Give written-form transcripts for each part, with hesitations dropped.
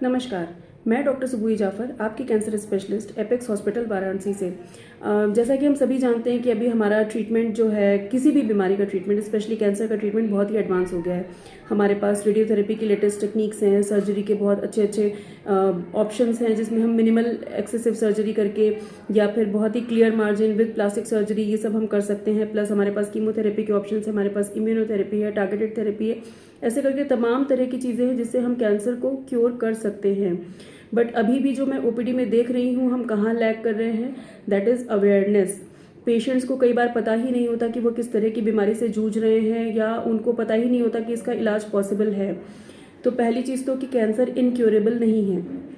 नमस्कार, मैं डॉक्टर सुबुई जाफ़र, आपकी cancer specialist apex hospital Varanasi से। जैसा कि हम सभी जानते हैं कि अभी हमारा ट्रीटमेंट जो है, किसी भी बीमारी का ट्रीटमेंट, स्पेशली कैंसर का ट्रीटमेंट बहुत ही एडवांस हो गया है। हमारे पास रेडियोथेरेपी की लेटेस्ट टेक्निक्स हैं, सर्जरी के बहुत अच्छे अच्छे ऑप्शंस हैं, जिसमें हम मिनिमल एक्सेसिव सर्जरी करके या फिर बहुत ही clear margin with plastic surgery ये सब हम कर सकते हैं। प्लस हमारे पास कीमोथेरेपी के ऑप्शन है, हमारे पास इम्यूनोथेरेपी है, टारगेटेड थेरेपी है, ऐसे करके तमाम तरह की चीज़ें हैं जिससे हम कैंसर को क्योर कर सकते हैं। बट अभी भी जो मैं ओपीडी में देख रही हूँ, हम कहाँ लैग कर रहे हैं, दैट इज़ अवेयरनेस। पेशेंट्स को कई बार पता ही नहीं होता कि वो किस तरह की बीमारी से जूझ रहे हैं, या उनको पता ही नहीं होता कि इसका इलाज पॉसिबल है। तो पहली चीज़ तो कि कैंसर इनक्योरेबल नहीं है।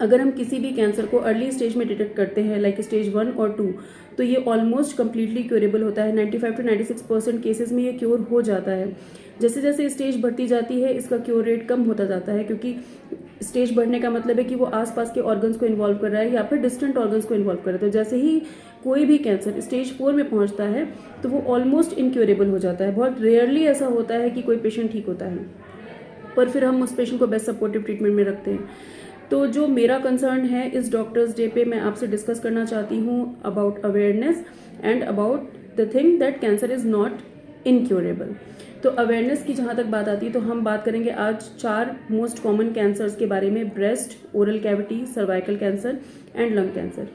अगर हम किसी भी कैंसर को अर्ली स्टेज में डिटेक्ट करते हैं, लाइक स्टेज 1 और 2, तो ये ऑलमोस्ट कम्प्लीटली क्योरेबल होता है। 95 to 96% केसेस में ये क्योर हो जाता है। जैसे जैसे स्टेज बढ़ती जाती है, इसका क्योर रेट कम होता जाता है, क्योंकि स्टेज बढ़ने का मतलब है कि वो आसपास के ऑर्गन्स को इन्वॉल्व कर रहा है या फिर डिस्टेंट ऑर्गन्स को इन्वॉल्व कर रहा है। तो जैसे ही कोई भी कैंसर स्टेज 4 में पहुंचता है तो वो ऑलमोस्ट इनक्योरेबल हो जाता है। बहुत रेयरली ऐसा होता है कि कोई पेशेंट ठीक होता है, पर फिर हम उस पेशेंट को बेस्ट सपोर्टिव ट्रीटमेंट में रखते हैं। तो जो मेरा कंसर्न है, इस डॉक्टर्स डे पे मैं आपसे डिस्कस करना चाहती हूँ about awareness and about the thing that cancer is not incurable. तो अवेयरनेस की जहाँ तक बात आती है, तो हम बात करेंगे आज 4 मोस्ट कॉमन कैंसर्स के बारे में: breast, oral cavity, cervical cancer and lung cancer.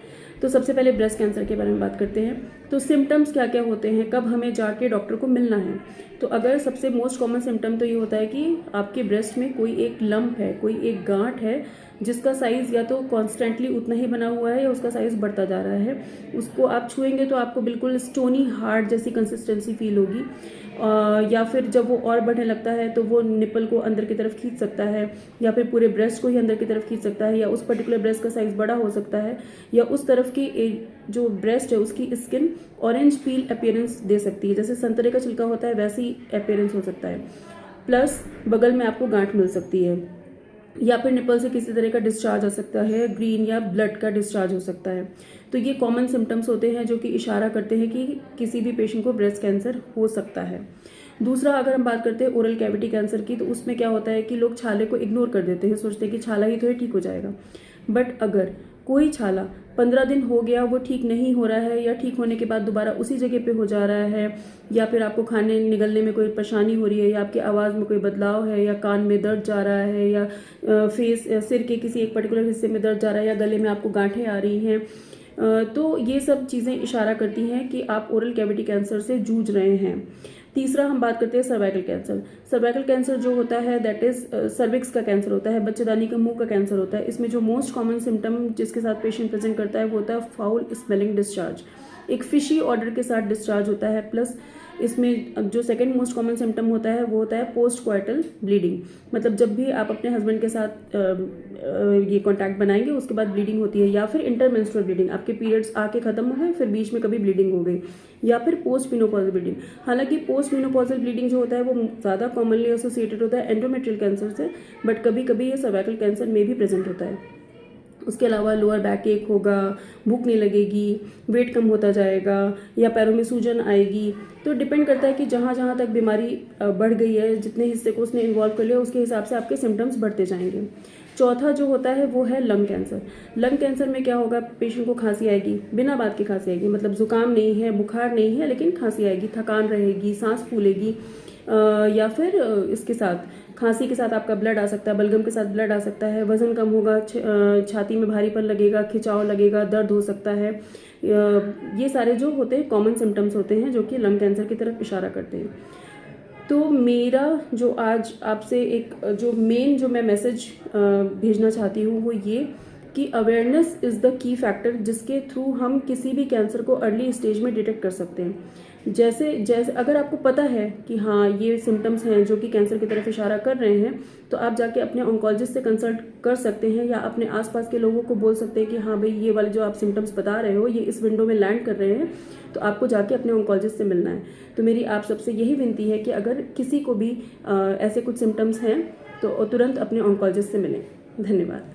तो सबसे पहले ब्रेस्ट कैंसर के बारे में बात करते हैं। तो सिम्टम्स क्या क्या होते हैं, कब हमें जाके डॉक्टर को मिलना है। तो अगर सबसे मोस्ट कॉमन सिम्टम तो ये होता है कि आपके ब्रेस्ट में कोई एक लंप है, कोई एक गांठ है, जिसका साइज या तो कॉन्स्टेंटली उतना ही बना हुआ है या उसका साइज बढ़ता जा रहा है। उसको आप छुएंगे तो आपको बिल्कुल स्टोनी हार्ड जैसी कंसिस्टेंसी फील होगी, या फिर जब वो और बढ़ने लगता है तो वो निपल को अंदर की तरफ खींच सकता है, या फिर पूरे ब्रेस्ट को ही अंदर की तरफ खींच सकता है, या उस पर्टिकुलर ब्रेस्ट का साइज बड़ा हो सकता है, या उस तरफ की जो ब्रेस्ट है उसकी स्किन ऑरेंज पील अपीयरेंस दे सकती है, जैसे संतरे का छिलका होता है वैसी अपीयरेंस हो सकता है। प्लस बगल में आपको गांठ मिल सकती है, या फिर निपल से किसी तरह का डिस्चार्ज आ सकता है, ग्रीन या ब्लड का डिस्चार्ज हो सकता है। तो ये कॉमन सिम्टम्स होते हैं जो कि इशारा करते हैं कि किसी भी पेशेंट को ब्रेस्ट कैंसर हो सकता है। दूसरा, अगर हम बात करते हैं ओरल कैविटी कैंसर की, तो उसमें क्या होता है कि लोग छाले को इग्नोर कर देते हैं, सोचते हैं कि छाला ही तो है, ठीक हो जाएगा। बट अगर कोई छाला 15 दिन हो गया, वो ठीक नहीं हो रहा है, या ठीक होने के बाद दोबारा उसी जगह पे हो जा रहा है, या फिर आपको खाने निगलने में कोई परेशानी हो रही है, या आपकी आवाज़ में कोई बदलाव है, या कान में दर्द जा रहा है, या फेस या सिर के किसी एक पर्टिकुलर हिस्से में दर्द जा रहा है, या गले में आपको गांठें आ रही हैं, तो ये सब चीज़ें इशारा करती हैं कि आप ओरल कैविटी कैंसर से जूझ रहे हैं। तीसरा, हम बात करते हैं सर्वाइकल कैंसर। सर्वाइकल कैंसर जो होता है, दैट इज सर्विक्स का कैंसर होता है, बच्चेदानी का मुंह का कैंसर होता है। इसमें जो मोस्ट कॉमन सिम्टम जिसके साथ पेशेंट प्रेजेंट करता है वो होता है फाउल स्मेलिंग डिस्चार्ज, एक फिशी ऑर्डर के साथ डिस्चार्ज होता है। प्लस इसमें जो सेकंड मोस्ट कॉमन सिम्टम होता है वो होता है पोस्ट क्वार्टल ब्लीडिंग, मतलब जब भी आप अपने हस्बैंड के साथ ये कॉन्टैक्ट बनाएंगे उसके बाद ब्लीडिंग होती है, या फिर इंटरमेंस्ट्रुअल ब्लीडिंग, आपके पीरियड्स आके खत्म हो गए फिर बीच में कभी ब्लीडिंग हो गई, या फिर पोस्ट मेनोपॉजल ब्लीडिंग। हालांकि पोस्ट मेनोपॉजल ब्लीडिंग जो होता है वो ज़्यादा कॉमनली एसोसिएटेड होता है एंडोमेट्रियल कैंसर से, बट कभी कभी ये सर्वाइकल कैंसर में भी प्रेजेंट होता है। उसके अलावा लोअर बैक एक होगा, भूख नहीं लगेगी, वेट कम होता जाएगा, या पैरों में सूजन आएगी। तो डिपेंड करता है कि जहाँ जहाँ तक बीमारी बढ़ गई है, जितने हिस्से को उसने इन्वॉल्व कर लिया, उसके हिसाब से आपके सिम्टम्स बढ़ते जाएंगे। चौथा जो होता है वो है लंग कैंसर। लंग कैंसर में क्या होगा, पेशेंट को खांसी आएगी, बिना बात की खांसी आएगी, मतलब जुकाम नहीं है, बुखार नहीं है, लेकिन खांसी आएगी, थकान रहेगी, सांस फूलेगी, या फिर इसके साथ खांसी के साथ आपका ब्लड आ सकता है, बलगम के साथ ब्लड आ सकता है, वजन कम होगा, छाती में भारीपन लगेगा, खिंचाव लगेगा, दर्द हो सकता है। ये सारे जो होते हैं कॉमन सिम्टम्स होते हैं जो कि लंग कैंसर की तरफ इशारा करते हैं। तो मेरा जो आज आपसे एक जो मेन जो मैं मैसेज भेजना चाहती हूँ वो ये कि awareness is the key factor, जिसके थ्रू हम किसी भी कैंसर को अर्ली स्टेज में डिटेक्ट कर सकते हैं। जैसे जैसे अगर आपको पता है कि हाँ ये सिम्टम्स हैं जो कि कैंसर की तरफ इशारा कर रहे हैं, तो आप जाके अपने ऑन्कोलॉजिस्ट से कंसल्ट कर सकते हैं, या अपने आसपास के लोगों को बोल सकते हैं कि हाँ भाई ये वाले जो आप सिम्टम्स बता रहे हो ये इस विंडो में लैंड कर रहे हैं, तो आपको जाके अपने ऑन्कोलॉजिस्ट से मिलना है। तो मेरी आप सबसे यही विनती है कि अगर किसी को भी ऐसे कुछ सिम्टम्स हैं तो तुरंत अपने ऑन्कोलॉजिस्ट से मिलें। धन्यवाद।